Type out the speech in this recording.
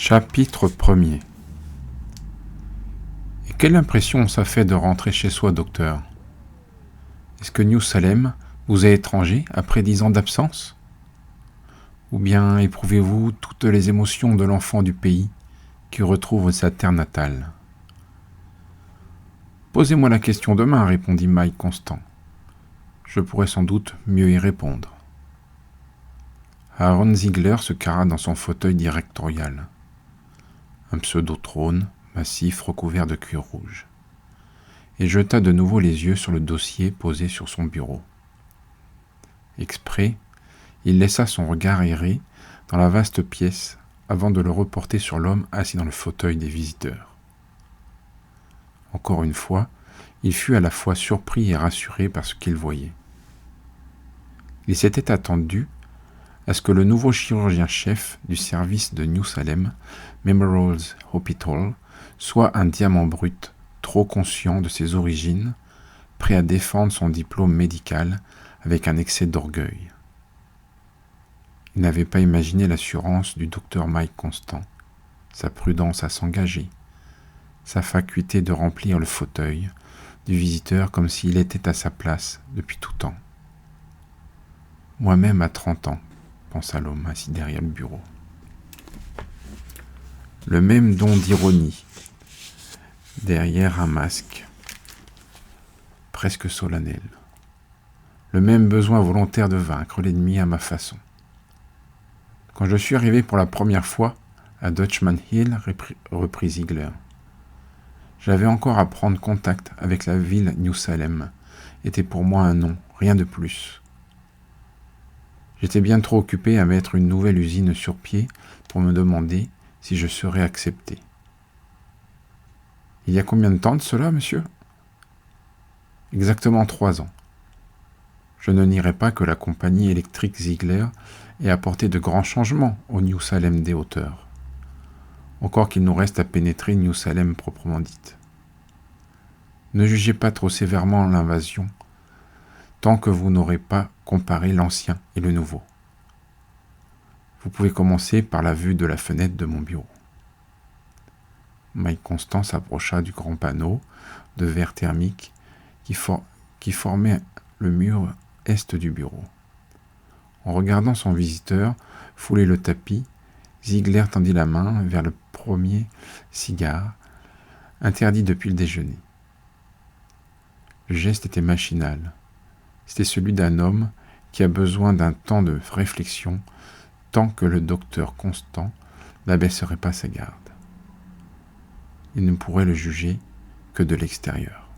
Chapitre 1er. Et quelle impression ça fait de rentrer chez soi, docteur? Est-ce que New Salem vous est étranger après 10 ans d'absence? Ou bien éprouvez-vous toutes les émotions de l'enfant du pays qui retrouve sa terre natale? Posez-moi la question demain, répondit Mike Constant. Je pourrais sans doute mieux y répondre. Aaron Ziegler se carra dans son fauteuil directorial. Un pseudo-trône massif recouvert de cuir rouge, et jeta de nouveau les yeux sur le dossier posé sur son bureau. Exprès, il laissa son regard errer dans la vaste pièce avant de le reporter sur l'homme assis dans le fauteuil des visiteurs. Encore une fois, il fut à la fois surpris et rassuré par ce qu'il voyait. Il s'était attendu à ce que le nouveau chirurgien-chef du service de New Salem Memorial Hospital soit un diamant brut, trop conscient de ses origines, prêt à défendre son diplôme médical avec un excès d'orgueil. Il n'avait pas imaginé l'assurance du docteur Mike Constant, sa prudence à s'engager, sa faculté de remplir le fauteuil du visiteur comme s'il était à sa place depuis tout temps. Moi-même à 30 ans, pensa l'homme assis derrière le bureau. Le même don d'ironie, derrière un masque, presque solennel. Le même besoin volontaire de vaincre l'ennemi à ma façon. Quand je suis arrivé pour la première fois à Dutchman Hill, reprit Ziegler, j'avais encore à prendre contact avec la ville New Salem. Était pour moi un nom, rien de plus. J'étais bien trop occupé à mettre une nouvelle usine sur pied pour me demander si je serais accepté. Il y a combien de temps de cela, monsieur? Exactement 3 ans. Je ne nierai pas que la compagnie électrique Ziegler ait apporté de grands changements au New Salem des hauteurs. Encore qu'il nous reste à pénétrer New Salem proprement dite. Ne jugez pas trop sévèrement l'invasion, tant que vous n'aurez pas comparé l'ancien et le nouveau. Vous pouvez commencer par la vue de la fenêtre de mon bureau. Mike Constant s'approcha du grand panneau de verre thermique qui formait le mur est du bureau. En regardant son visiteur fouler le tapis, Ziegler tendit la main vers le premier cigare, interdit depuis le déjeuner. Le geste était machinal. C'était celui d'un homme qui a besoin d'un temps de réflexion tant que le docteur Constant n'abaisserait pas sa garde. Il ne pourrait le juger que de l'extérieur.